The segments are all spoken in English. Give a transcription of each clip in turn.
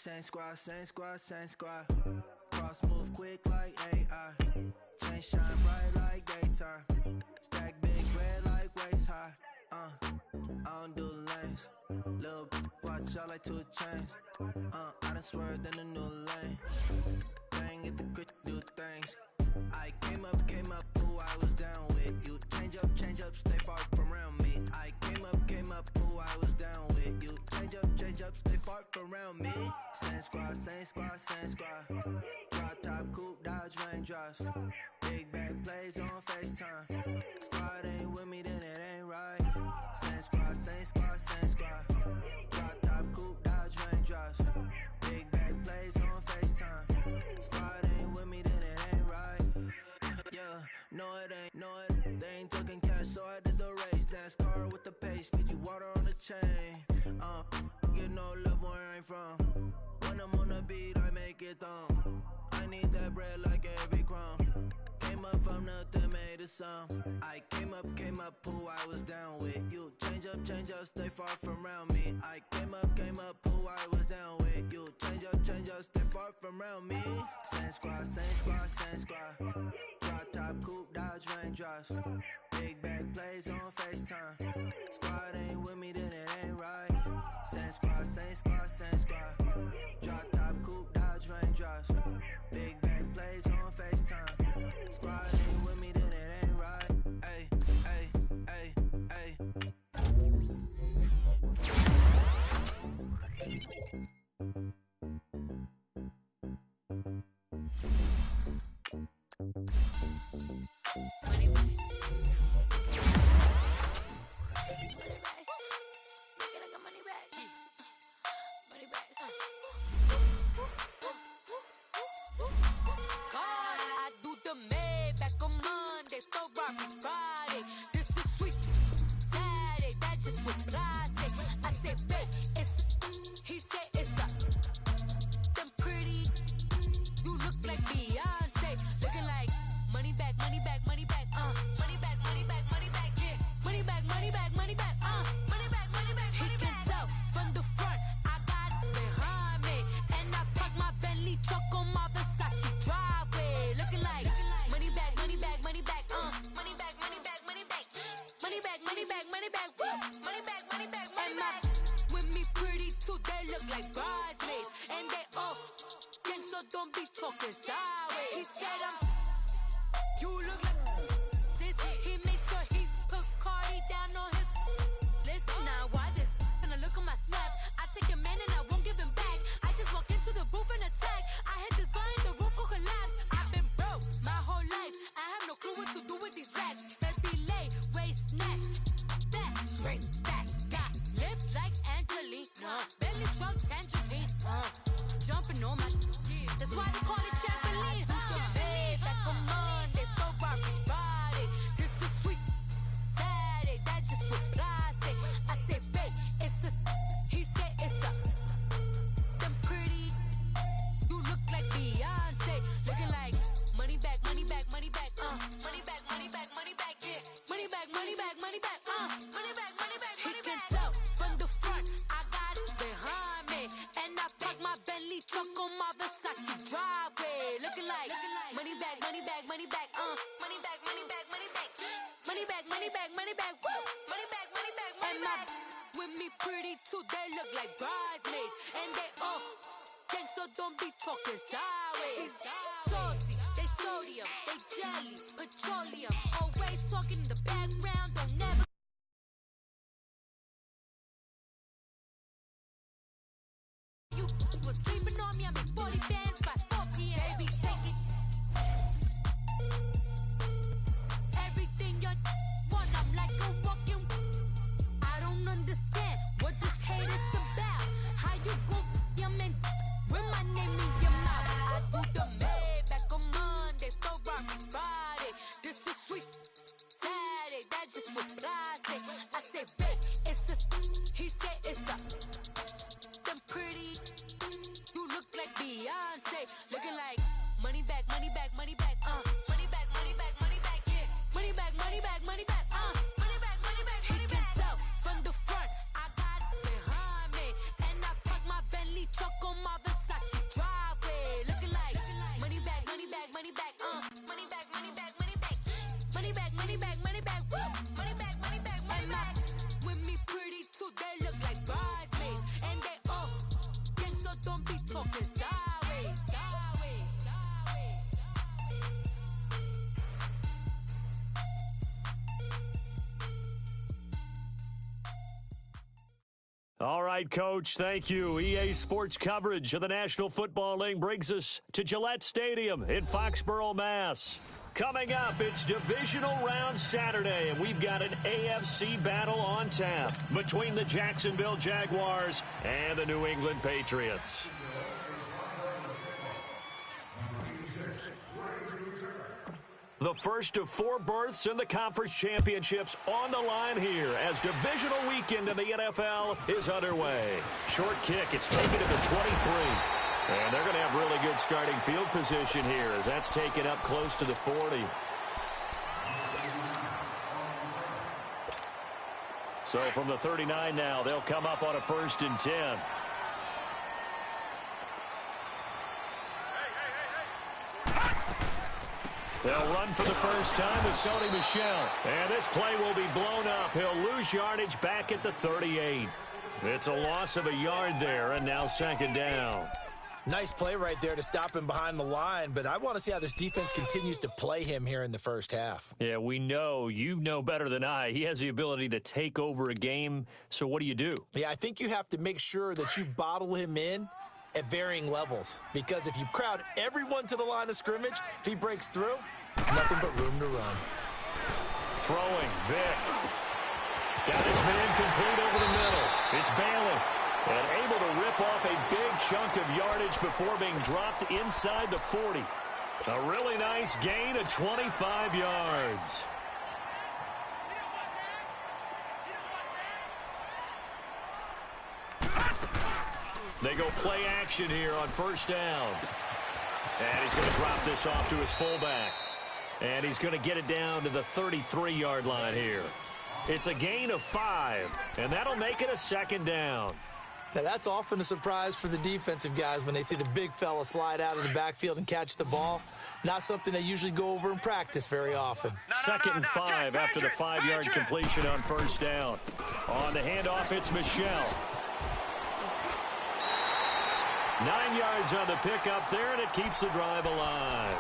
same squad, same squad, same squad. Cross move quick like AI. Chain shine bright like daytime. Stack big red like waist high. I don't do lanes. Little watch out like 2 chains. I done swerved in a new lane. Bang at the grit, do things. I came up, who I was down with. You change up, stay far from around me. I came up, who I was down with. You change up, stay far from around me. Same squad, same squad, same squad. Drop top, coupe, dodge, raindrops. Big back plays on FaceTime. Squad ain't with me, then it ain't right. Same squad, same squad, same squad. Drop top, coupe, dodge, raindrops. Big back plays on FaceTime. Squad ain't with me, then it ain't right. Yeah, no it ain't, no it. They ain't talking cash, so I did the race. NASCAR with the pace, feed you water on the chain. Get no love where I'm from. When I'm on the beat, I make it thumb. I need that bread like every crumb. Came up from nothing, made a sum. I came up, who I was down with. You change up, stay far from around me. I came up, who I was down with. You change up, stay far from around me. Same squad, same squad, same squad. Drop top, coupe, dodge, raindrops. Big bag plays on FaceTime. Squad ain't with me, then it ain't right. Same squad, same squad, same squad. Drop top, coupe, dodge, raindrops. Big bag plays on FaceTime. Squad ain't with me, then it ain't right. Ay, ay, ay, ay. Looking like money back, All right, Coach, thank you. EA Sports coverage of the National Football League brings us to Gillette Stadium in Foxborough, Mass. Coming up, it's Divisional Round Saturday, and we've got an AFC battle on tap between the Jacksonville Jaguars and the New England Patriots. The first of 4 berths in the conference championships on the line here as divisional weekend in the NFL is underway. Short kick, it's taken to the 23. And they're going to have really good starting field position here as that's taken up close to the 40. So from the 39 now, they'll come up on a 1st and 10. They'll run for the first time with Sony Michel. And this play will be blown up. He'll lose yardage back at the 38. It's a loss of a yard there, and now 2nd down. Nice play right there to stop him behind the line, but I want to see how this defense continues to play him here in the first half. Yeah, we know. You know better than I. He has the ability to take over a game, so what do you do? Yeah, I think you have to make sure that you bottle him in at varying levels, because if you crowd everyone to the line of scrimmage, if he breaks through, there's nothing but room to run. Throwing, Vic. Got his man complete over the middle. It's Bailey. And able to rip off a big chunk of yardage before being dropped inside the 40. A really nice gain of 25 yards. They go play action here on 1st down. And he's going to drop this off to his fullback. And he's going to get it down to the 33-yard line here. It's a gain of 5, and that'll make it a 2nd down. Now, that's often a surprise for the defensive guys when they see the big fella slide out of the backfield and catch the ball. Not something they usually go over in practice very often. 2nd and 5 after the 5-yard completion on 1st down. On the handoff, it's Michel. 9 yards on the pickup there, and it keeps the drive alive.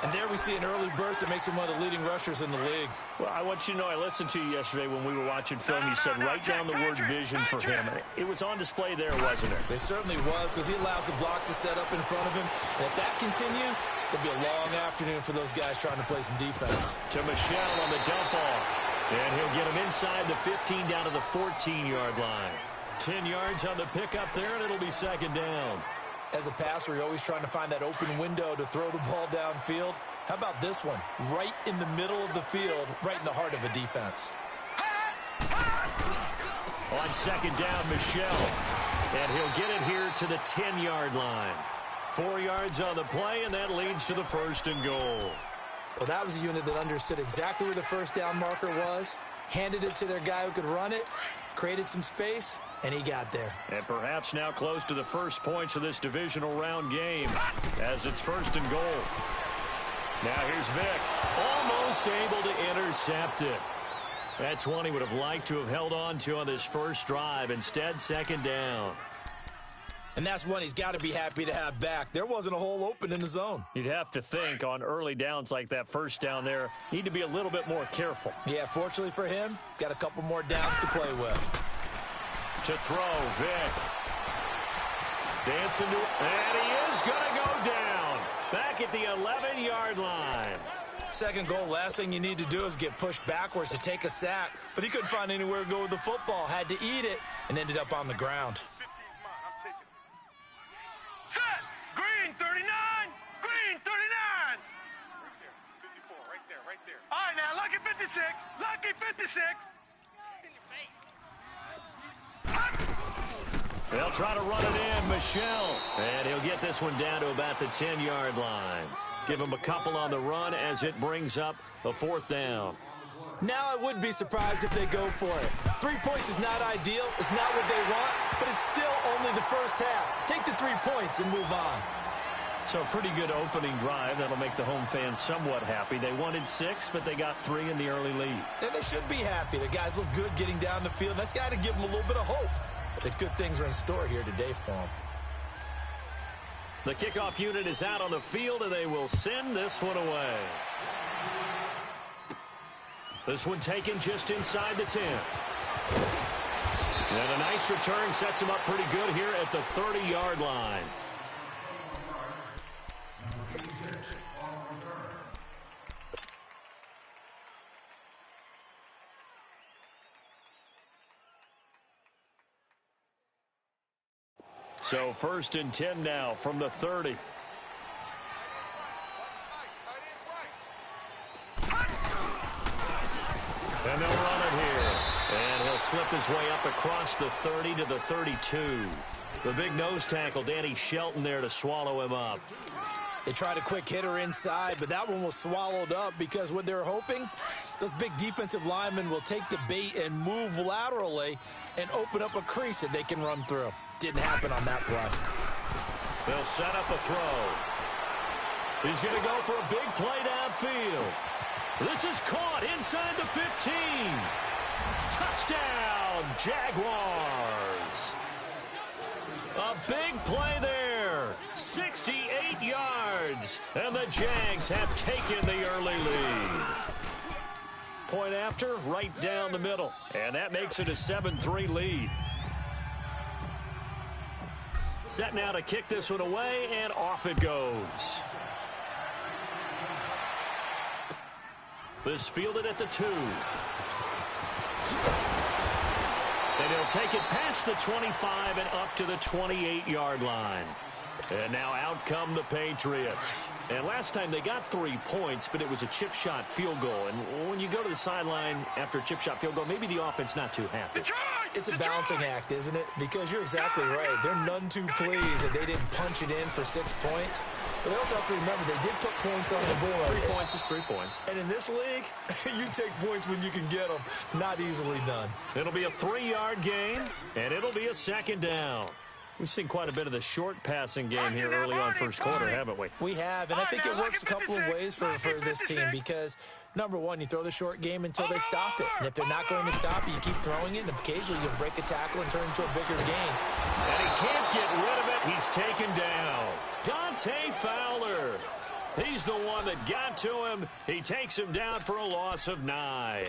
And there we see an early burst that makes him one of the leading rushers in the league. Well, I want you to know, I listened to you yesterday when we were watching film. You said write down the word vision for him. It was on display there, wasn't it? It certainly was, because he allows the blocks to set up in front of him. And if that continues, it'll be a long afternoon for those guys trying to play some defense. To Michel on the dump off. And he'll get him inside the 15 down to the 14-yard line. 10 yards on the pickup there, and it'll be 2nd down. As a passer, you're always trying to find that open window to throw the ball downfield. How about this one? Right in the middle of the field, right in the heart of a defense. On 2nd down, Michel. And he'll get it here to the 10-yard line. 4 yards on the play, and that leads to the 1st and goal. Well, that was a unit that understood exactly where the 1st down marker was, handed it to their guy who could run it, created some space, and he got there. And perhaps now close to the first points of this divisional round game as it's 1st and goal. Now here's Vic, almost able to intercept it. That's one he would have liked to have held on to on this first drive. Instead, 2nd down. And that's one he's got to be happy to have back. There wasn't a hole open in the zone. You'd have to think on early downs like that 1st down there, need to be a little bit more careful. Yeah, fortunately for him, got a couple more downs to play with. To throw, Vic. Dancing to, and he is going to go down. Back at the 11-yard line. 2nd goal, last thing you need to do is get pushed backwards to take a sack. But he couldn't find anywhere to go with the football. Had to eat it and ended up on the ground. Set! Green 39! Green 39! Right there, 54, right there. All right, now, lucky 56. Lucky 56. They'll try to run it in, Michel. And he'll get this one down to about the 10-yard line. Give him a couple on the run as it brings up a 4th down. Now I would be surprised if they go for it. 3 points is not ideal. It's not what they want, but it's still only the first half. Take the 3 points and move on. So a pretty good opening drive. That'll make the home fans somewhat happy. They wanted 6, but they got 3 in the early lead. And they should be happy. The guys look good getting down the field. That's got to give them a little bit of hope that good things are in store here today for them. The kickoff unit is out on the field, and they will send this one away. This one taken just inside the 10. And a nice return sets him up pretty good here at the 30-yard line. So 1st and 10 now from the 30. And they'll run it here. And he'll slip his way up across the 30 to the 32. The big nose tackle, Danny Shelton, there to swallow him up. They tried a quick hitter inside, but that one was swallowed up because what they're hoping, those big defensive linemen will take the bait and move laterally and open up a crease that they can run through. Didn't happen on that play. They'll set up a throw. He's going to go for a big play downfield. This is caught inside the 15. Touchdown, Jaguars. A big play there. 68 yards. And the Jags have taken the early lead. Point after, right down the middle. And that makes it a 7-3 lead. Set now to kick this one away, and off it goes. This fielded at the 2. And he'll take it past the 25 and up to the 28-yard line. And now out come the Patriots. And last time they got 3 points, but it was a chip shot field goal. And when you go to the sideline after a chip shot field goal, maybe the offense not too happy. It's a balancing act, isn't it? Because you're exactly right. They're none too pleased that they didn't punch it in for 6 points. But they also have to remember they did put points on the board. 3 points is 3 points. And in this league, you take points when you can get them. Not easily done. It'll be a 3-yard gain, and it'll be a 2nd down. We've seen quite a bit of the short passing game here early on first quarter, haven't we? We have, and I think it works a couple of ways for this team because, number one, you throw the short game until they stop it. And if they're not going to stop it, you keep throwing it, and occasionally you'll break a tackle and turn it into a bigger gain. And he can't get rid of it. He's taken down. Dante Fowler. He's the one that got to him. He takes him down for a loss of 9.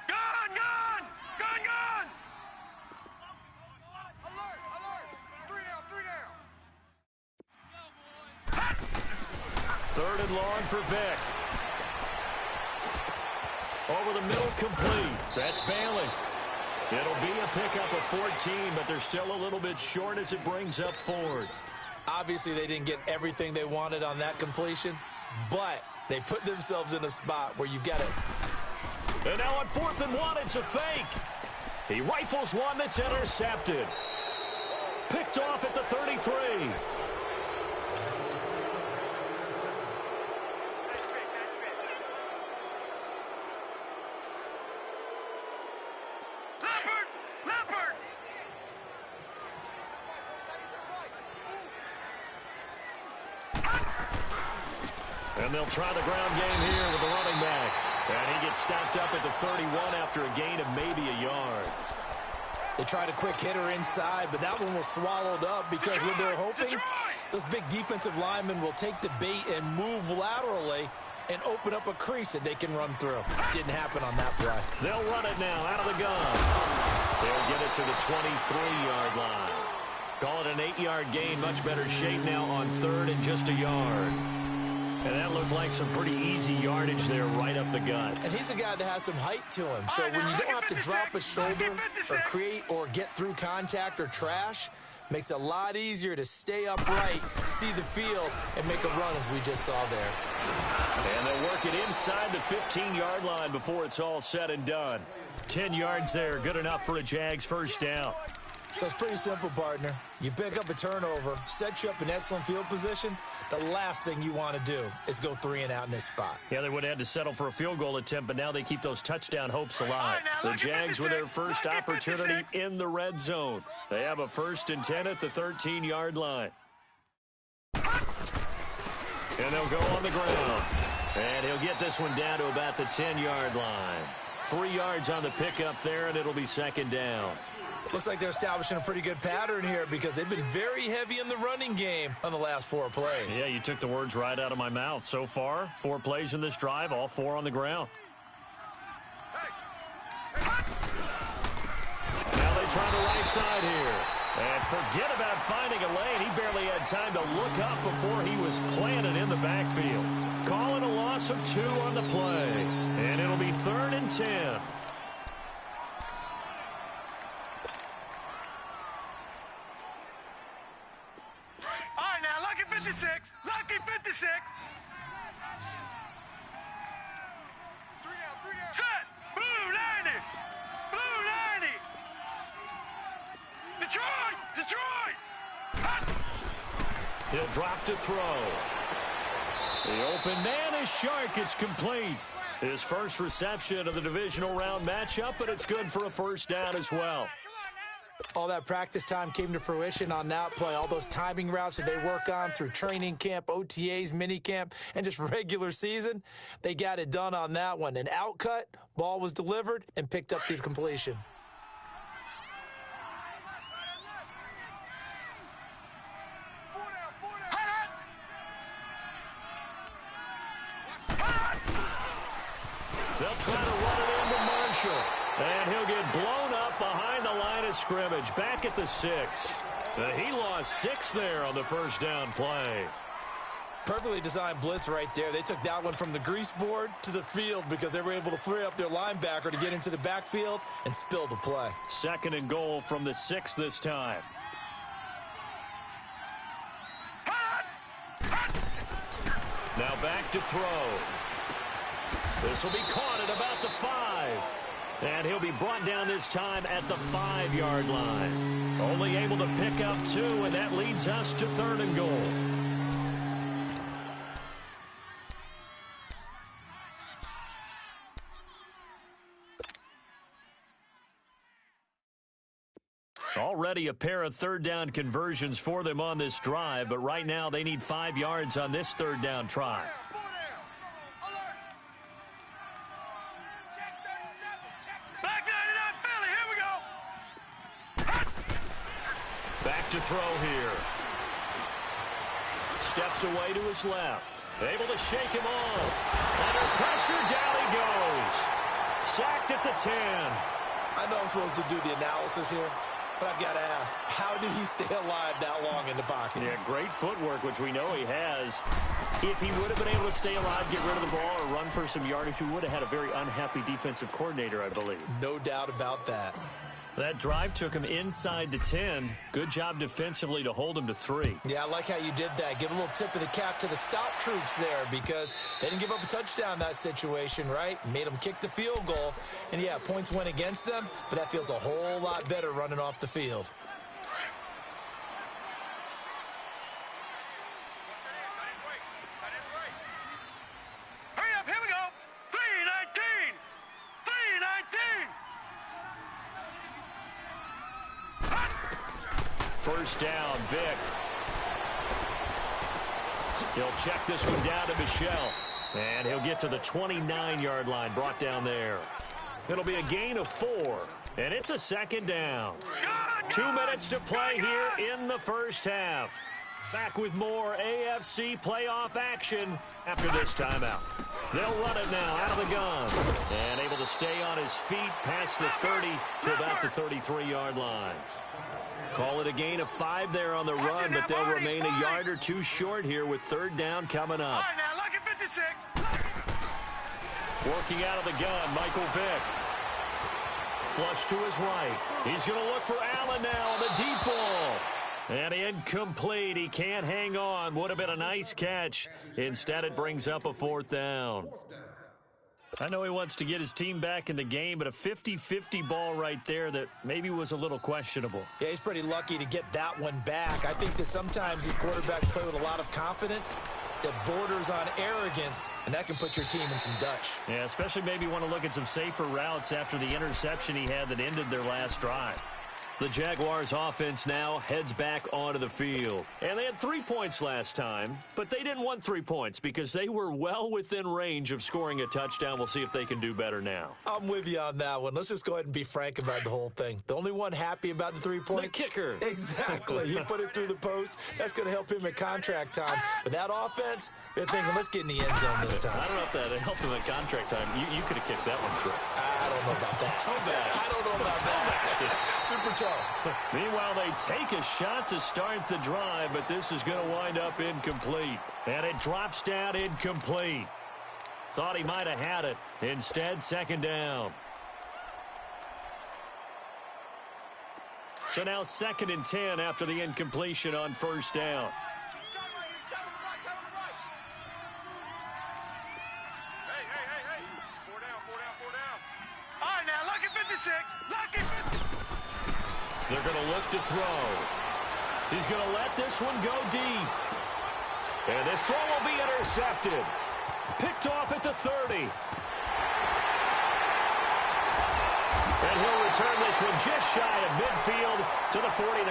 Gone! Gone! Gone! Gone! Alert! Alert! 3 down! 3 down! 3rd and long for Vick. Over the middle, complete. That's Bailey. It'll be a pickup of 14, but they're still a little bit short as it brings up 4th. Obviously, they didn't get everything they wanted on that completion, but they put themselves in a spot where you get it. And now on 4th and 1, it's a fake. He rifles one that's intercepted. Picked off at the 33. And they'll try the ground game here with the running back. And he gets stopped up at the 31 after a gain of maybe a yard. They tried a quick hitter inside, but that one was swallowed up because what they're hoping, those big defensive linemen will take the bait and move laterally and open up a crease that they can run through. Didn't happen on that play. They'll run it now out of the gun. They'll get it to the 23-yard line. Call it an 8-yard gain. Much better shape now on 3rd and just a yard. And that looked like some pretty easy yardage there right up the gut. And he's a guy that has some height to him. So when you don't have to drop a shoulder or create or get through contact or trash, makes it a lot easier to stay upright, see the field, and make a run as we just saw there. And they'll work it inside the 15-yard line before it's all said and done. 10 yards there, good enough for a Jags first down. So it's pretty simple, partner. You pick up a turnover, set you up in excellent field position. The last thing you want to do is go 3 and out in this spot. Yeah, they would have had to settle for a field goal attempt, but now they keep those touchdown hopes alive. The Jags with their first opportunity in the red zone. They have a 1st and 10 at the 13-yard line. And they'll go on the ground. And he'll get this one down to about the 10-yard line. 3 yards on the pickup there, and it'll be 2nd down. Looks like they're establishing a pretty good pattern here because they've been very heavy in the running game on the last 4 plays. Yeah, you took the words right out of my mouth. So far, 4 plays in this drive, all 4 on the ground. inside here. And forget about finding a lane. He barely had time to look up before he was planted in the backfield. Calling a loss of 2 on the play. And it'll be 3rd and 10. All right, now, lucky 56. Lucky 56. 3 down. Set. Blue 90. Blue 90. Detroit. Hot. He'll drop to throw. The open man is Shark. It's complete. His first reception of the divisional round matchup, but it's good for a first down as well. All that practice time came to fruition on that play. All those timing routes that they work on through training camp, OTAs, minicamp, and just regular season, they got it done on that one. An outcut, ball was delivered, and picked up the completion. They'll try to run it into Marshall. And he'll get blown up behind the line of scrimmage. Back at the 6. He lost 6 there on the first down play. Perfectly designed blitz right there. They took that one from the grease board to the field because they were able to free up their linebacker to get into the backfield and spill the play. 2nd and goal from the 6 this time. Now back to throw. This will be caught at about the 5. And he'll be brought down this time at the 5-yard line. Only able to pick up 2, and that leads us to 3rd and goal. Already a pair of 3rd down conversions for them on this drive, but right now they need 5 yards on this 3rd down try. Back to throw here. Steps away to his left. Able to shake him off. Under pressure, down he goes. Sacked at the 10. I know I'm supposed to do the analysis here, but I've got to ask, how did he stay alive that long in the pocket? Yeah, great footwork, which we know he has. If he would have been able to stay alive, get rid of the ball, or run for some yardage, he would have had a very unhappy defensive coordinator, I believe. No doubt about that. That drive took him inside the 10. Good job defensively to hold him to 3. Yeah, I like how you did that. Give a little tip of the cap to the stop troops there because they didn't give up a touchdown in that situation, right? Made them kick the field goal. And, yeah, points went against them, but that feels a whole lot better running off the field. Hurry up, here we go. 3:19. 3:19. First down, Vic. He'll check this one down to Michelle. And he'll get to the 29-yard line, brought down there. It'll be a gain of 4. And it's a 2nd down. 2 minutes to play here in the first half. Back with more AFC playoff action after this timeout. They'll run it now out of the gun. And able to stay on his feet past the 30 to about the 33-yard line. Call it a gain of 5 there on the run, but they'll remain a yard or 2 short here with 3rd down coming up. All right, now, lucky 56. Working out of the gun, Michael Vick. Flush to his right. He's going to look for Allen now on the deep ball. And incomplete. He can't hang on. Would have been a nice catch. Instead, it brings up a 4th down. I know he wants to get his team back in the game, but a 50-50 ball right there that maybe was a little questionable. Yeah, he's pretty lucky to get that one back. I think that sometimes these quarterbacks play with a lot of confidence that borders on arrogance, and that can put your team in some Dutch. Yeah, especially maybe want to look at some safer routes after the interception he had that ended their last drive. The Jaguars offense now heads back onto the field. And they had 3 points last time, but they didn't want 3 points because they were well within range of scoring a touchdown. We'll see if they can do better now. I'm with you on that one. Let's just go ahead and be frank about the whole thing. The only one happy about the 3-point? The kicker. Exactly. He put it through the post. That's going to help him at contract time. But that offense, they're thinking, let's get in the end zone this time. I don't know if that helped him at contract time. You could have kicked that one through. I don't know about that. I don't know about that. Super toe. Meanwhile, they take a shot to start the drive, but this is going to wind up incomplete. And it drops down incomplete. Thought he might have had it. Instead, second down. So now 2nd and 10 after the incompletion on first down. They're going to look to throw. He's going to let this one go deep. And this throw will be intercepted. Picked off at the 30. And he'll return this one just shy of midfield to the 49.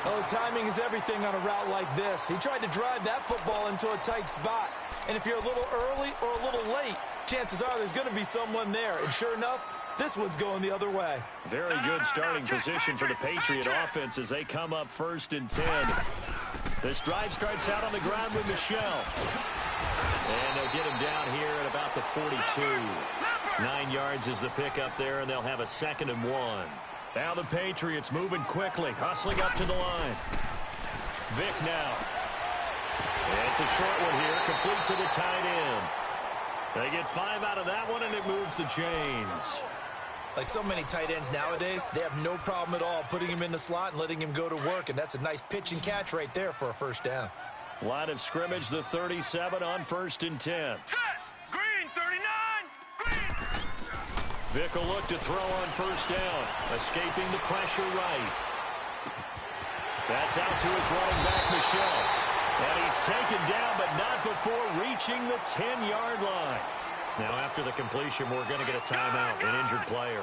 Oh, timing is everything on a route like this. He tried to drive that football into a tight spot. And if you're a little early or a little late, chances are there's going to be someone there. And sure enough, this one's going the other way. Very good starting position for the Patriot offense as they come up 1st and 10. This drive starts out on the ground with Michelle. And they'll get him down here at about the 42. 9 yards is the pickup there, and they'll have a 2nd and 1. Now the Patriots moving quickly, hustling up to the line. Vick now. And it's a short one here, complete to the tight end. They get 5 out of that one, and it moves the chains. Like so many tight ends nowadays, they have no problem at all putting him in the slot and letting him go to work, and that's a nice pitch and catch right there for a first down. Line of scrimmage, the 37 on 1st and 10. Set! Green, 39! Green! Vick will look to throw on first down, escaping the pressure right. That's out to his running back, Michelle. And he's taken down, but not before reaching the 10-yard line. Now, after the completion, we're going to get a timeout, an injured player.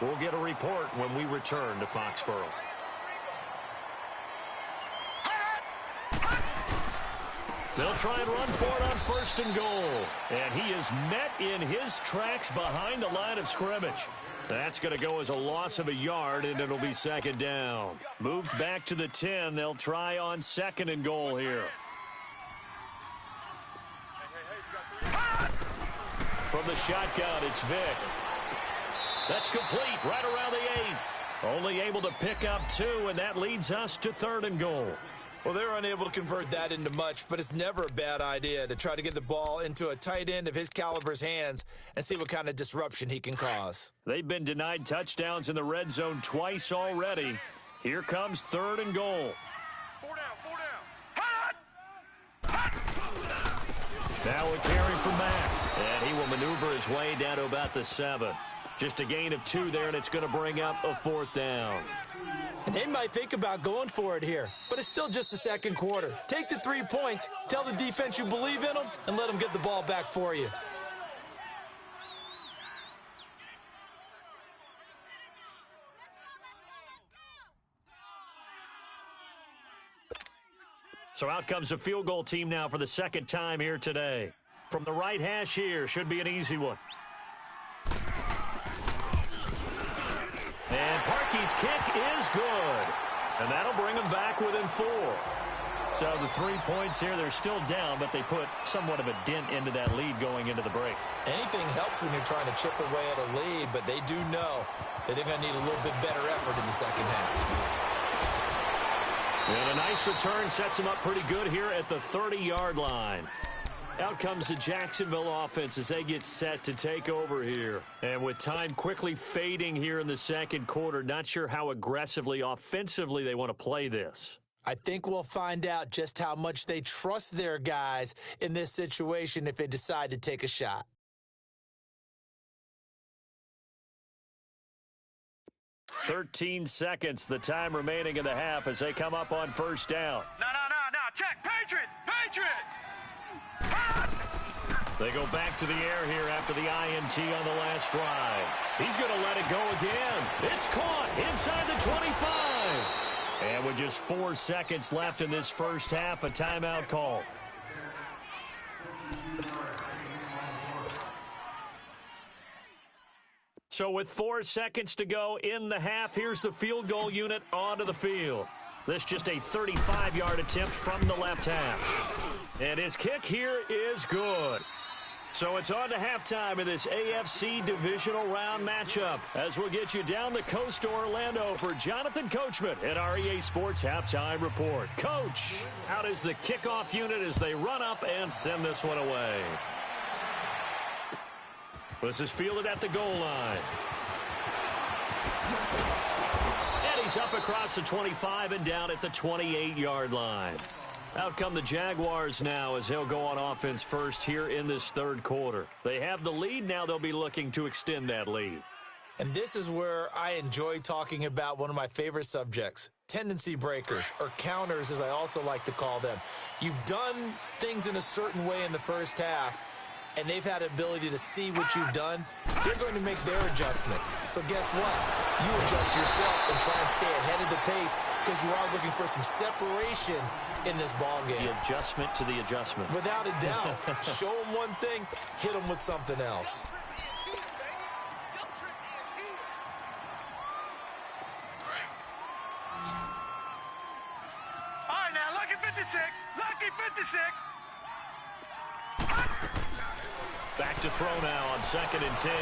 We'll get a report when we return to Foxborough. They'll try and run for it on 1st and goal. And he is met in his tracks behind the line of scrimmage. That's going to go as a loss of a yard, and it'll be 2nd down. Moved back to the 10. They'll try on 2nd and goal here. From the shotgun, it's Vick. That's complete right around the 8. Only able to pick up 2, and that leads us to 3rd and goal. Well, they're unable to convert that into much, but it's never a bad idea to try to get the ball into a tight end of his caliber's hands and see what kind of disruption he can cause. They've been denied touchdowns in the red zone twice already. Here comes 3rd and goal. 4 down, 4 down. Hot! Now a carry from Mack, and he will maneuver his way down to about the 7. Just a gain of 2 there, and it's going to bring up a 4th down. They might think about going for it here, but it's still just the 2nd quarter. Take the 3 points, tell the defense you believe in them, and let them get the ball back for you. So out comes a field goal team now for the 2nd time here today. From the right hash here, should be an easy one. And Parkey's kick is good. And that'll bring them back within 4. So the 3 points here, they're still down, but they put somewhat of a dent into that lead going into the break. Anything helps when you're trying to chip away at a lead, but they do know that they're going to need a little bit better effort in the 2nd half. And a nice return sets them up pretty good here at the 30-yard line. Out comes the Jacksonville offense as they get set to take over here. And with time quickly fading here in the 2nd quarter, not sure how aggressively, offensively they want to play this. I think we'll find out just how much they trust their guys in this situation if they decide to take a shot. "13 seconds, the time remaining in the half as they come up on first down. No. Check. Patriot! They go back to the air here after the INT on the last drive. He's going to let it go again. It's caught inside the 25. And with just 4 seconds left in this first half, a timeout call. So with 4 seconds to go in the half, here's the field goal unit onto the field. This just a 35-yard attempt from the left hash. And his kick here is good. So it's on to halftime in this AFC divisional round matchup as we'll get you down the coast to Orlando for Jonathan Coachman at our EA Sports Halftime Report. Coach, out is the kickoff unit as they run up and send this one away. This is fielded at the goal line. And he's up across the 25 and down at the 28-yard line. Out come the Jaguars now as they'll go on offense first here in this third quarter. They have the lead. Now they'll be looking to extend that lead. And this is where I enjoy talking about one of my favorite subjects, tendency breakers, or counters as I also like to call them. You've done things in a certain way in the first half, and they've had the ability to see what you've done. They're going to make their adjustments. So guess what? You adjust yourself and try and stay ahead of the pace because you are looking for some separation in this ball game. The adjustment to the adjustment. Without a doubt. Show them one thing, hit them with something else. All right, now, lucky 56. Lucky 56. Back to throw now on 2nd and 10.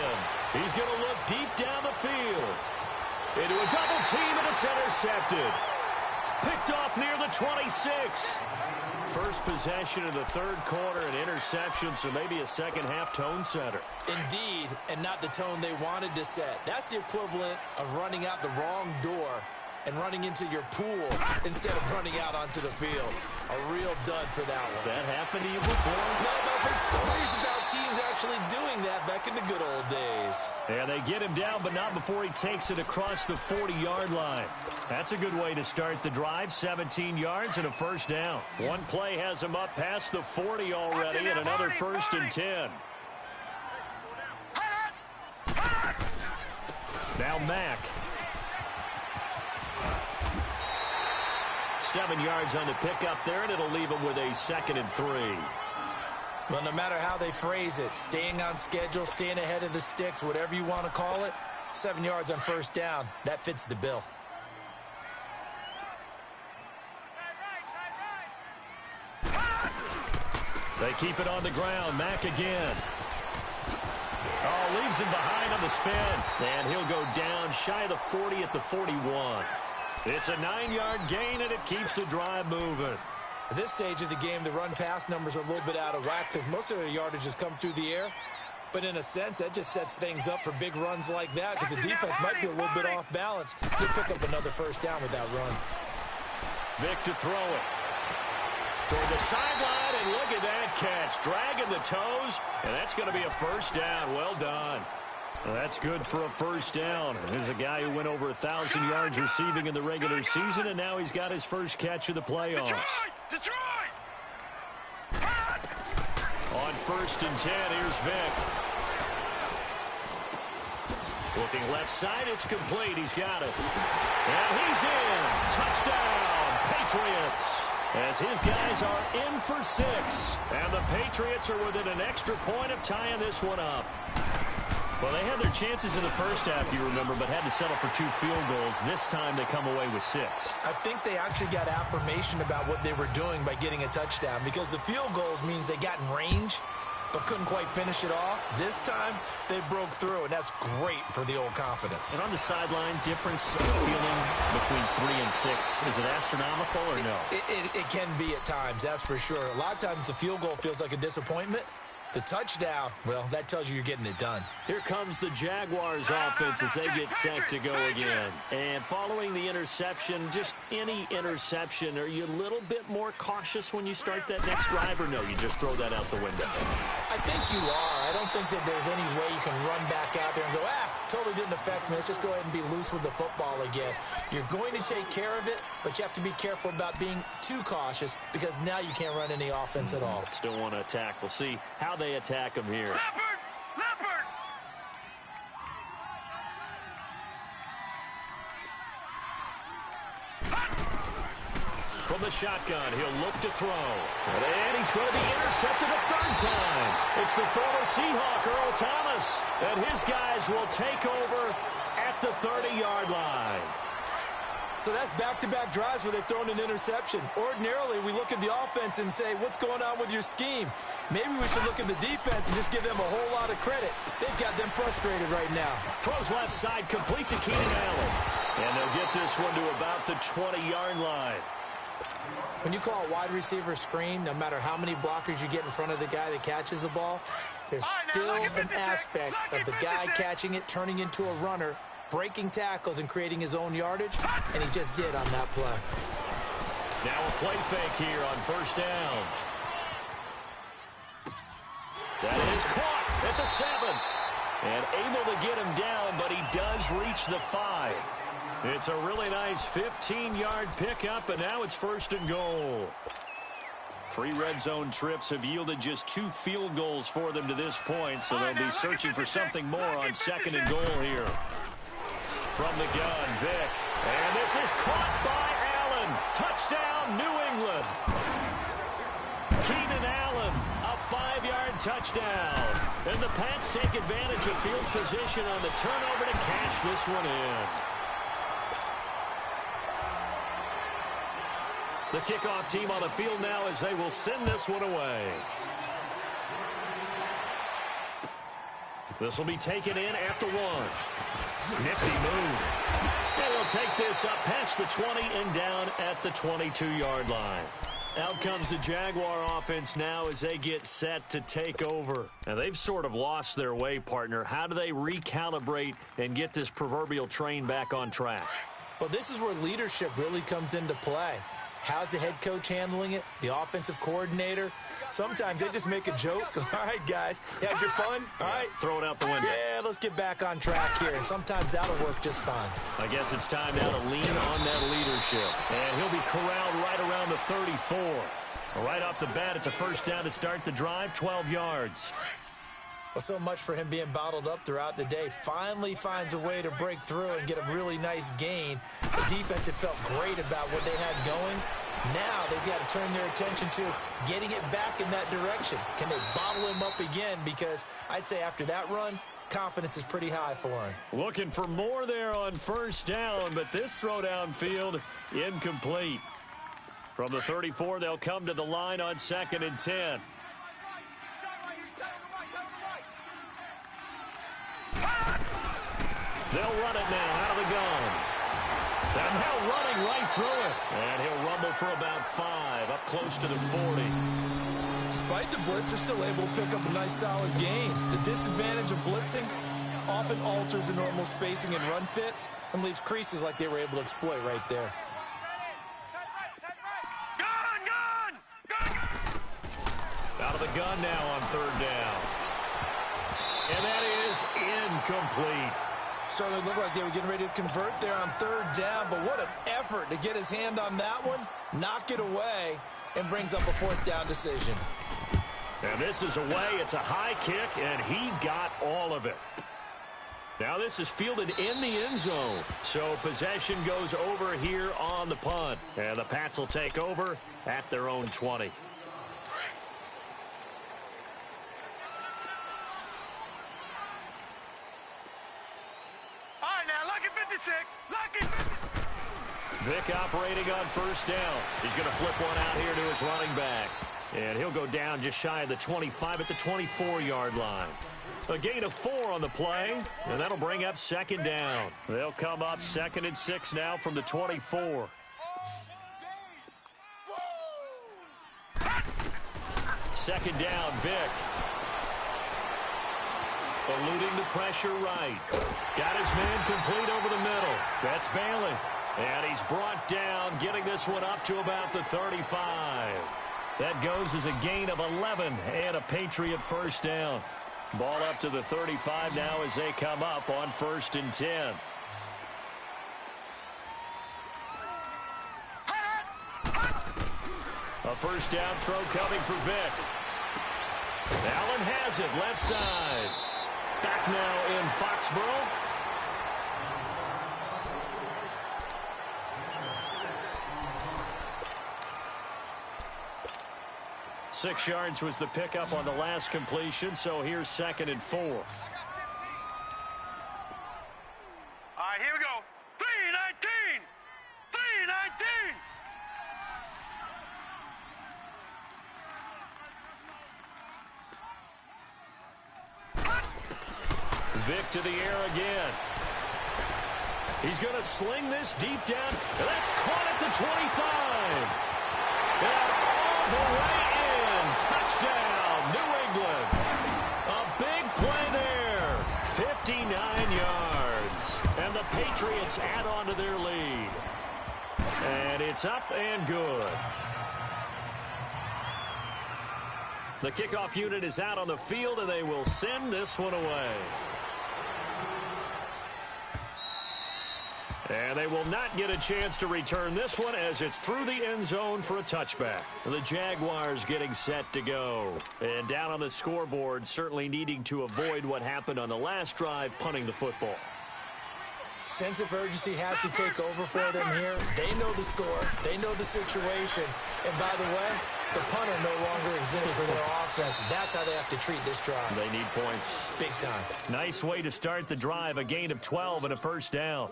He's going to look deep down the field. Into a double team, and it's intercepted. Picked off near the 26. First possession of the third quarter, an interception, so maybe a second-half tone setter. Indeed, and not the tone they wanted to set. That's the equivalent of running out the wrong door and running into your pool instead of running out onto the field. A real dud for that one. Has that happened to you before? No, but I've heard stories about teams actually doing that back in the good old days. Yeah, they get him down, but not before he takes it across the 40-yard line. That's a good way to start the drive. 17 yards and a first down. One play has him up past the 40 already, and another 1st and 10. Now Mack. 7 yards on the pickup there, and it'll leave him with a 2nd and 3. Well, no matter how they phrase it, staying on schedule, staying ahead of the sticks, whatever you want to call it, 7 yards on first down, that fits the bill. They keep it on the ground. Mack again. Oh, leaves him behind on the spin. And he'll go down shy of the 40 at the 41. It's a 9-yard gain, and it keeps the drive moving. At this stage of the game, the run-pass numbers are a little bit out of whack because most of their yardage has come through the air. But in a sense, that just sets things up for big runs like that because the defense might be a little bit off balance. You'll pick up another first down with that run. Vic to throw it. Toward the sideline, and look at that catch. Dragging the toes, and that's going to be a first down. Well done. That's good for a first down. There's a guy who went over 1,000 yards receiving in the regular season, and now he's got his first catch of the playoffs. Detroit! On 1st and 10, here's Vic. Looking left side, it's complete. He's got it. And he's in. Touchdown, Patriots. As his guys are in for 6. And the Patriots are within an extra point of tying this one up. Well, they had their chances in the first half, you remember, but had to settle for 2 field goals. This time they come away with 6. I think they actually got affirmation about what they were doing by getting a touchdown because the field goals means they got in range but couldn't quite finish it off. This time, they broke through, and that's great for the old confidence. And on the sideline, difference of feeling between 3 and 6, is it astronomical or no? It can be at times, that's for sure. A lot of times the field goal feels like a disappointment. The touchdown, well, that tells you you're getting it done. Here comes the Jaguars offense as they get set to go again. And following the interception, just any interception, are you a little bit more cautious when you start that next drive, or no, you just throw that out the window? I think you are. I don't think that there's any way you can run back out there and go, totally didn't affect me. Let's just go ahead and be loose with the football again. You're going to take care of it, but you have to be careful about being too cautious because now you can't run any offense at all. Still want to attack. We'll see how they attack them here. Leopard! From the shotgun, he'll look to throw. And he's going to be intercepted a 3rd time. It's the former Seahawk, Earl Thomas. And his guys will take over at the 30-yard line. So that's back-to-back drives where they've thrown an interception. Ordinarily, we look at the offense and say, what's going on with your scheme? Maybe we should look at the defense and just give them a whole lot of credit. They've got them frustrated right now. Throws left side, complete to Keenan Allen. And they'll get this one to about the 20-yard line. When you call a wide receiver screen, no matter how many blockers you get in front of the guy that catches the ball, there's still an aspect of the guy catching it, turning into a runner, breaking tackles and creating his own yardage, and he just did on that play. Now a play fake here on first down. That is caught at the 7. And able to get him down, but he does reach the 5. It's a really nice 15-yard pickup, and now it's first and goal. 3 red zone trips have yielded just 2 field goals for them to this point, so they'll be searching for something more on second and goal here. From the gun, Vick. And this is caught by Allen. Touchdown, New England. Keenan Allen, a 5-yard touchdown. And the Pats take advantage of field position on the turnover to cash this one in. The kickoff team on the field now as they will send this one away. This will be taken in at the 1. Nifty move. And we'll take this up past the 20 and down at the 22-yard line. Out comes the Jaguar offense now as they get set to take over. Now, they've sort of lost their way, partner. How do they recalibrate and get this proverbial train back on track? Well, this is where leadership really comes into play. How's the head coach handling it? The offensive coordinator? Sometimes they just make a joke. All right, guys, you had your fun? All right. Throw it out the window. Yeah, let's get back on track here. And sometimes that'll work just fine. I guess it's time now to lean on that leadership. And he'll be corralled right around the 34. Right off the bat, it's a first down to start the drive, 12 yards. Well, so much for him being bottled up throughout the day. Finally finds a way to break through and get a really nice gain. The defense had felt great about what they had going. Now they've got to turn their attention to getting it back in that direction. Can they bottle him up again? Because I'd say after that run, confidence is pretty high for him. Looking for more there on first down, but this throw downfield incomplete. From the 34, they'll come to the line on 2nd and 10. They'll run it now out of the gun. And now running right through it. And he'll rumble for about 5, up close to the 40. Despite the blitz, they're still able to pick up a nice solid gain. The disadvantage of blitzing often alters the normal spacing and run fits and leaves creases like they were able to exploit right there. Out of the gun now on 3rd down. And that is incomplete. Started to look like they were getting ready to convert there on 3rd down, but what an effort to get his hand on that one, knock it away, and brings up a 4th down decision. And this is away. It's a high kick, and he got all of it. Now this is fielded in the end zone. So possession goes over here on the punt. And the Pats will take over at their own 20. Vick operating on first down. He's going to flip one out here to his running back. And he'll go down just shy of the 25 at the 24-yard line. A gain of 4 on the play, and that'll bring up 2nd down. They'll come up 2nd and 6 now from the 24. Second down, Vick. Eluding the pressure right. Got his man complete over the middle. That's Bailey. And he's brought down, getting this one up to about the 35. That goes as a gain of 11 and a Patriot first down. Ball up to the 35 now as they come up on 1st and 10. A first down throw coming for Vick. Allen has it, left side. Back now in Foxborough. Six yards was the pickup on the last completion, so here's 2nd and 4. All right, here we go. 3-19. Vic to the air again. He's going to sling this deep down. That's caught at the 25. And all the way in. Touchdown, New England. A big play there. 59 yards. And the Patriots add on to their lead. And it's up and good. The kickoff unit is out on the field, and they will send this one away. And they will not get a chance to return this one as it's through the end zone for a touchback. The Jaguars getting set to go. And down on the scoreboard, certainly needing to avoid what happened on the last drive, punting the football. Sense of urgency has to take over for them here. They know the score. They know the situation. And by the way, the punter no longer exists for their offense. That's how they have to treat this drive. They need points. Big time. Nice way to start the drive. A gain of 12 and a first down.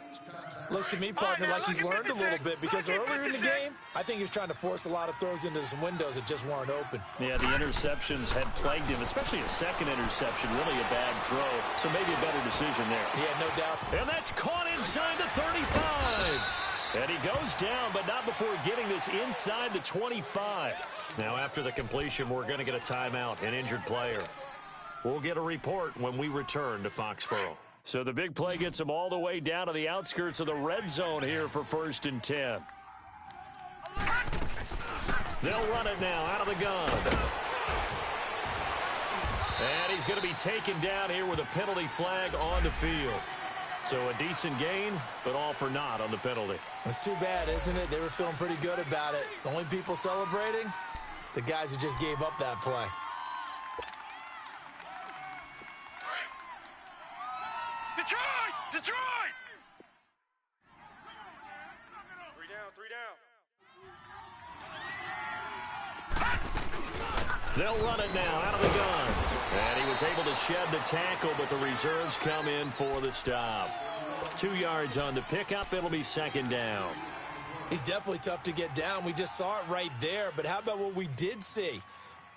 Looks to me, partner, like he's learned a little bit because earlier in the game, I think he was trying to force a lot of throws into some windows that just weren't open. Yeah, the interceptions had plagued him, especially a second interception, really a bad throw. So maybe a better decision there. Yeah, no doubt. And that's caught inside the 35. And he goes down, but not before getting this inside the 25. Now, after the completion, we're going to get a timeout, an injured player. We'll get a report when we return to Foxborough. So the big play gets them all the way down to the outskirts of the red zone here for 1st and 10. They'll run it now out of the gun. And he's going to be taken down here with a penalty flag on the field. So a decent gain, but all for naught on the penalty. It's too bad, isn't it? They were feeling pretty good about it. The only people celebrating, the guys who just gave up that play. Detroit! Detroit! 3 down, 3 down. They'll run it now out of the gun. And he was able to shed the tackle, but the reserves come in for the stop. 2 yards on the pickup. It'll be 2nd down. He's definitely tough to get down. We just saw it right there. But how about what we did see?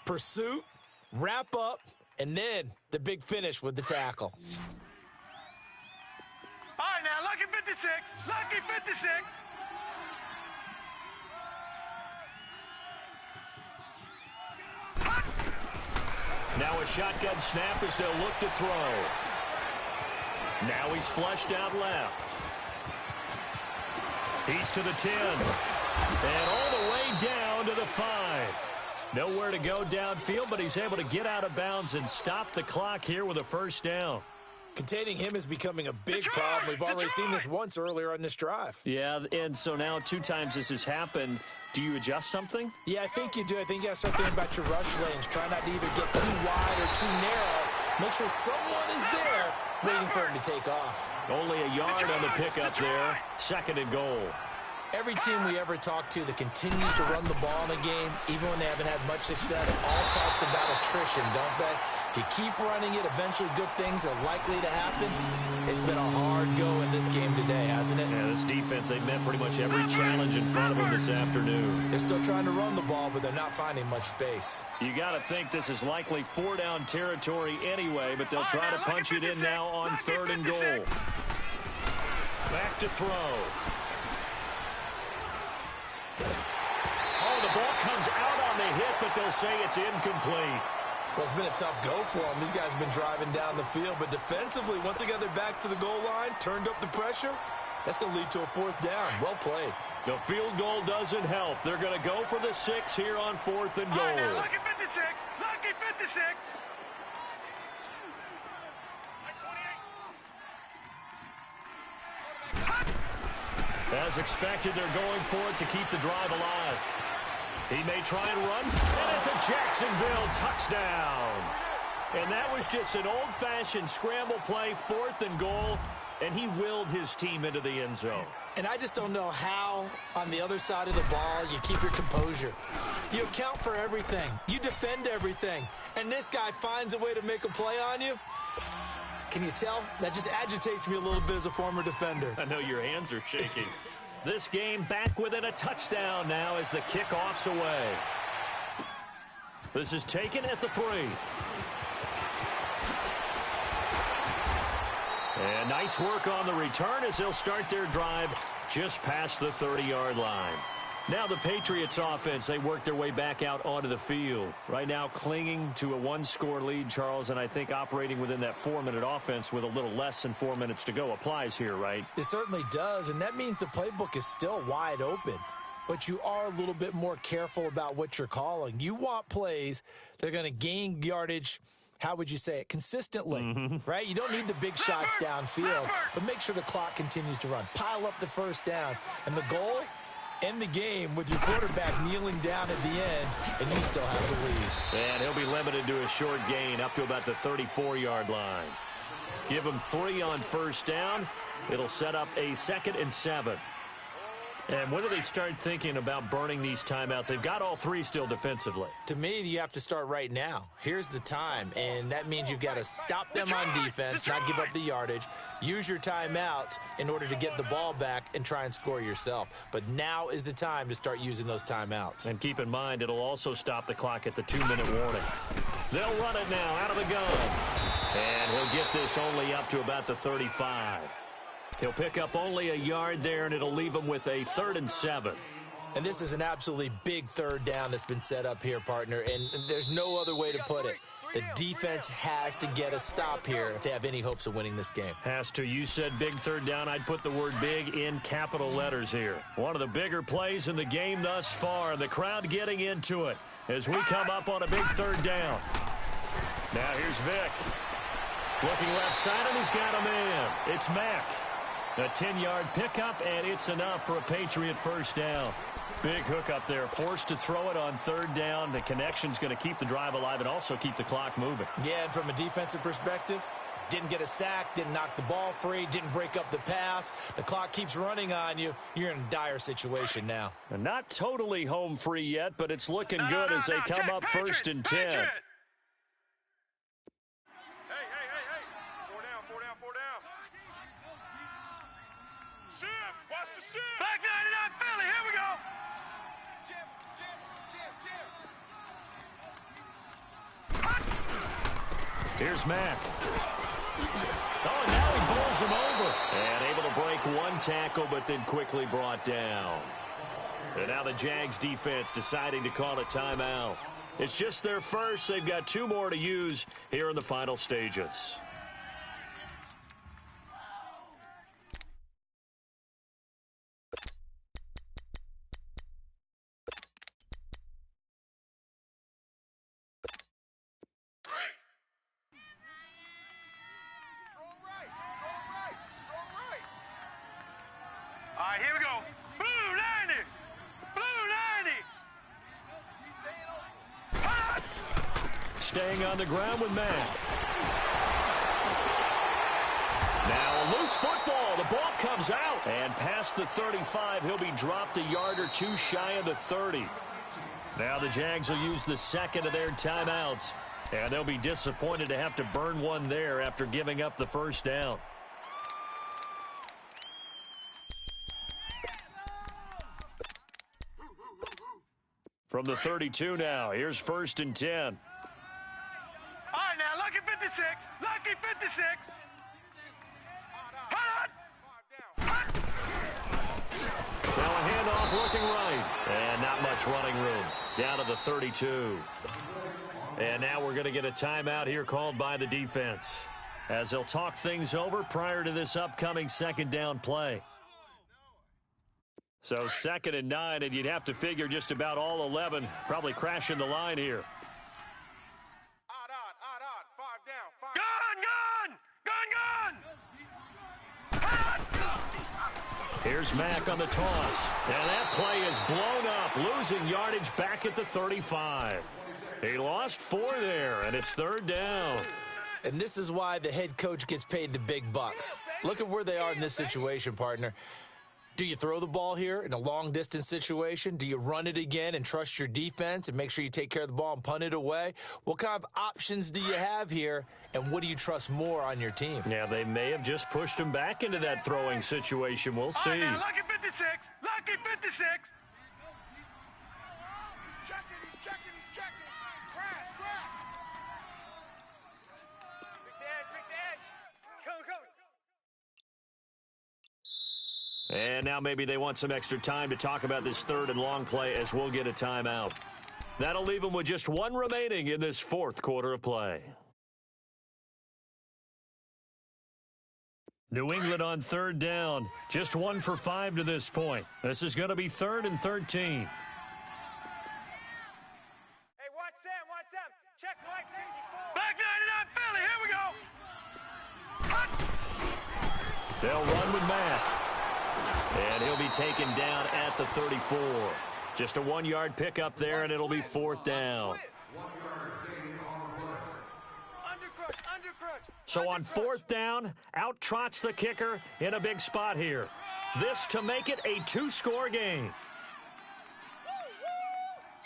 Pursuit, wrap up, and then the big finish with the tackle. All right, now, lucky 56. Lucky 56. Now a shotgun snap as they'll look to throw. Now he's flushed out left. He's to the 10. And all the way down to the 5. Nowhere to go downfield, but he's able to get out of bounds and stop the clock here with a 1st down. Containing him is becoming a big problem. We've already seen this once earlier on this drive. Yeah, and so now 2 times this has happened. Do you adjust something? Yeah, I think you do. I think you got to start thinking about your rush lanes. Try not to either get too wide or too narrow. Make sure someone is there waiting for him to take off. Only a yard on the pickup there. 2nd and goal. Every team we ever talk to that continues to run the ball in a game, even when they haven't had much success, all talks about attrition, don't they? If you keep running it, eventually good things are likely to happen. It's been a hard go in this game today, hasn't it? Yeah, this defense, they've met pretty much every challenge in front of them this afternoon. They're still trying to run the ball, but they're not finding much space. You got to think this is likely 4-down territory anyway, but they'll try to punch it in now on 3rd and goal. Back to throw. Oh, the ball comes out on the hit, but they'll say it's incomplete. Well, it's been a tough go for them. These guys have been driving down the field, but defensively, once they got their backs to the goal line, turned up the pressure, that's going to lead to a 4th down. Well played. The field goal doesn't help. They're going to go for the 6 here on 4th and goal. All right, now, lucky 56. Lucky 56. As expected, they're going for it to keep the drive alive. He may try and run, and it's a Jacksonville touchdown. And that was just an old-fashioned scramble play, 4th and goal, and he willed his team into the end zone. And I just don't know how, on the other side of the ball, you keep your composure. You account for everything. You defend everything. And this guy finds a way to make a play on you. Can you tell? That just agitates me a little bit as a former defender. I know your hands are shaking. This game back within a touchdown now as the kickoff's away. This is taken at the 3. And nice work on the return as they'll start their drive just past the 30-yard line. Now the Patriots offense, they work their way back out onto the field. Right now clinging to a one-score lead, Charles, and I think operating within that 4-minute offense with a little less than 4 minutes to go applies here, right? It certainly does, and that means the playbook is still wide open. But you are a little bit more careful about what you're calling. You want plays that are going to gain yardage, how would you say it, consistently, right? You don't need the big shots downfield, but make sure the clock continues to run. Pile up the first downs, and the goal, end the game with your quarterback kneeling down at the end, and you still have the lead. And he'll be limited to a short gain up to about the 34-yard line. Give him 3 on first down. It'll set up a 2nd and 7. And when do they start thinking about burning these timeouts? They've got all 3 still defensively. To me, you have to start right now. Here's the time, and that means you've got to stop them on defense, not give up the yardage, use your timeouts in order to get the ball back and try and score yourself. But now is the time to start using those timeouts. And keep in mind, it'll also stop the clock at the 2-minute warning. They'll run it now out of the gun. And he'll get this only up to about the 35. He'll pick up only a yard there, and it'll leave him with a 3rd and 7. And this is an absolutely big 3rd down that's been set up here, partner, and there's no other way to put it. The defense has to get a stop here if they have any hopes of winning this game. Has to. You said big 3rd down. I'd put the word big in capital letters here. One of the bigger plays in the game thus far, and the crowd getting into it as we come up on a big 3rd down. Now here's Vic. Looking left side, and he's got a man. It's Mack. A 10-yard pickup, and it's enough for a Patriot first down. Big hook up there, forced to throw it on 3rd down. The connection's going to keep the drive alive and also keep the clock moving. Yeah, and from a defensive perspective, didn't get a sack, didn't knock the ball free, didn't break up the pass. The clock keeps running on you. You're in a dire situation now. And not totally home free yet, but it's looking good as they come up Patriot, 1st and 10. Patriot. Hey. 4 down, 4 down, 4 down. Shift, watch the shift. Black 99 Philly, here we go. Here's Mack. Oh, and now he bowls him over. And able to break one tackle, but then quickly brought down. And now the Jags defense deciding to call a timeout. It's just their first. They've got 2 more to use here in the final stages. All right, here we go. Blue 90. Blue 90. Hot. Staying on the ground with Mack. Now a loose football. The ball comes out. And past the 35, he'll be dropped a yard or 2 shy of the 30. Now the Jags will use the 2nd of their timeouts. And they'll be disappointed to have to burn one there after giving up the first down. From the 32 now, here's 1st and 10. All right, now, lucky 56. Lucky 56. Hot. Now a handoff looking right. And not much running room. Down to the 32. And now we're going to get a timeout here called by the defense, as they'll talk things over prior to this upcoming 2nd down play. So 2nd and 9, and you'd have to figure just about all 11 probably crashing the line here. Odd, 5 down, 5 Gun. Hot. Here's Mack on the toss. And that play is blown up, losing yardage back at the 35. He lost 4 there, and it's 3rd down. And this is why the head coach gets paid the big bucks. Look at where they are in this situation, partner. Do you throw the ball here in a long-distance situation? Do you run it again and trust your defense and make sure you take care of the ball and punt it away? What kind of options do you have here, and what do you trust more on your team? Yeah, they may have just pushed him back into that throwing situation. We'll see. All right, now, lucky 56. Lucky 56. He's checking. Crash. Pick the edge. Go. And now maybe they want some extra time to talk about this third and long play as we'll get a timeout. That'll leave them with just one remaining in this fourth quarter of play. New England on third down. Just 1 for 5 to this point. This is going to be 3rd and 13. Hey, watch Sam. Check right 94. Back 99 Philly, here we go. They'll run with Mack. And he'll be taken down at the 34. Just a 1-yard pickup there, and it'll be 4th down. So on 4th down, out trots the kicker in a big spot here. This to make it a 2-score game.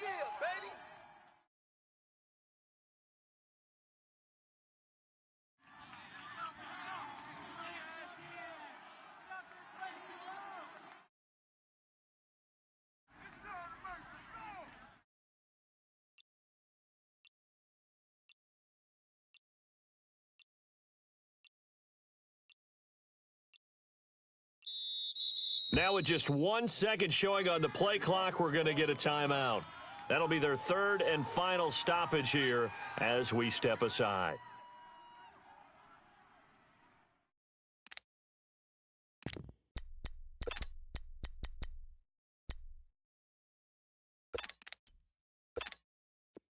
Yeah, baby. Now with just 1 second showing on the play clock, we're going to get a timeout. That'll be their 3rd and final stoppage here as we step aside.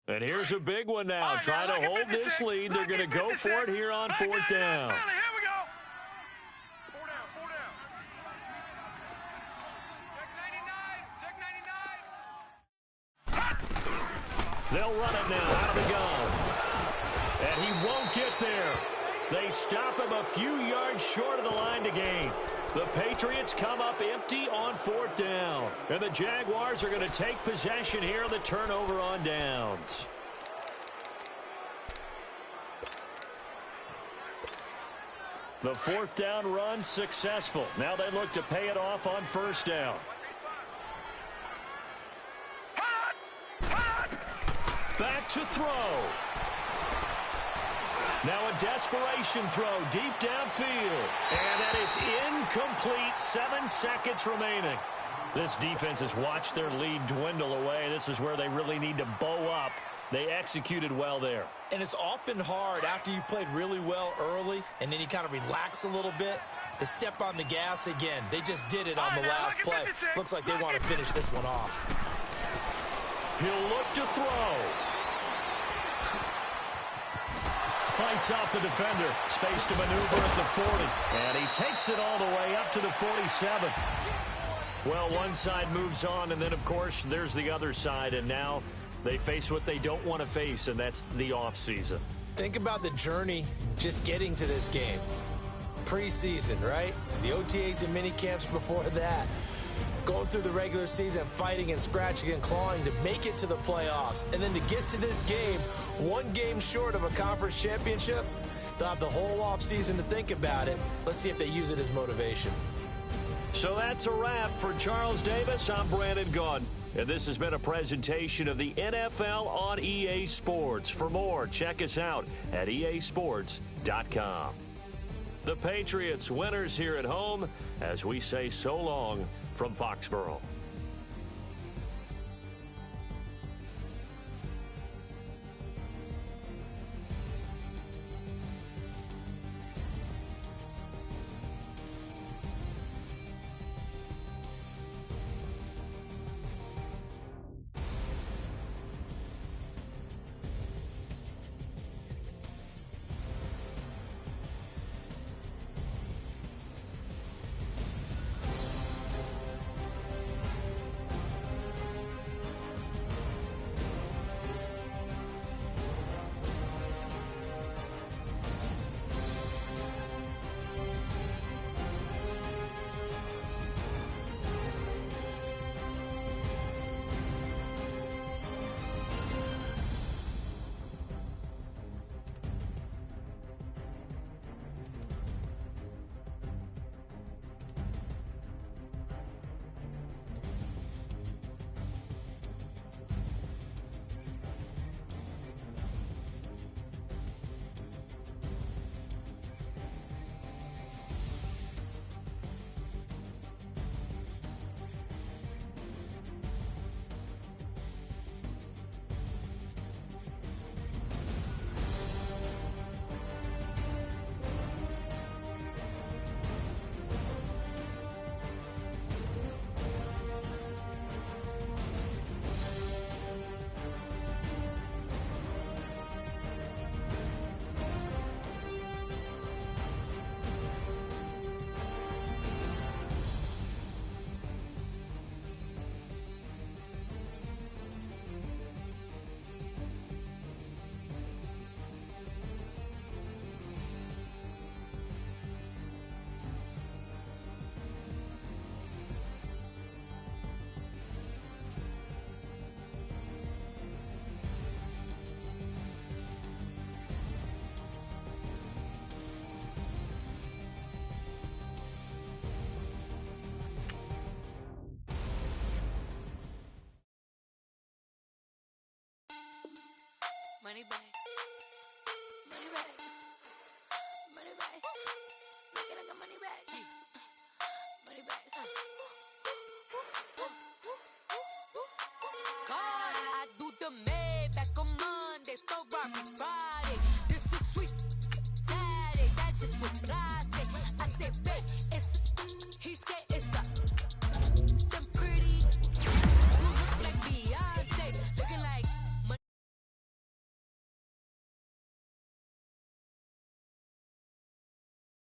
And here's a big one now. Trying to hold this lead. They're going to go for it here on 4th down. They'll run it now out of the gun. And he won't get there. They stop him a few yards short of the line to gain. The Patriots come up empty on 4th down. And the Jaguars are going to take possession here on the turnover on downs. The 4th down run successful. Now they look to pay it off on 1st down. Back to throw. Now a desperation throw deep downfield. And that is incomplete. 7 seconds remaining. This defense has watched their lead dwindle away. This is where they really need to bow up. They executed well there. And it's often hard after you've played really well early and then you kind of relax a little bit to step on the gas again. They just did it on the last play. Looks like they want to finish this one off. He'll look to throw. Fights off the defender. Space to maneuver at the 40. And he takes it all the way up to the 47. Well, one side moves on, and then, of course, there's the other side. And now they face what they don't want to face, and that's the offseason. Think about the journey just getting to this game. Preseason, right? The OTAs and mini camps before that. Going through the regular season, fighting and scratching and clawing to make it to the playoffs. And then to get to this game, 1 game short of a conference championship, they'll have the whole offseason to think about it. Let's see if they use it as motivation. So that's a wrap for Charles Davis. I'm Brandon Gunn. And this has been a presentation of the NFL on EA Sports. For more, check us out at easports.com. The Patriots winners here at home as we say so long from Foxborough. money back.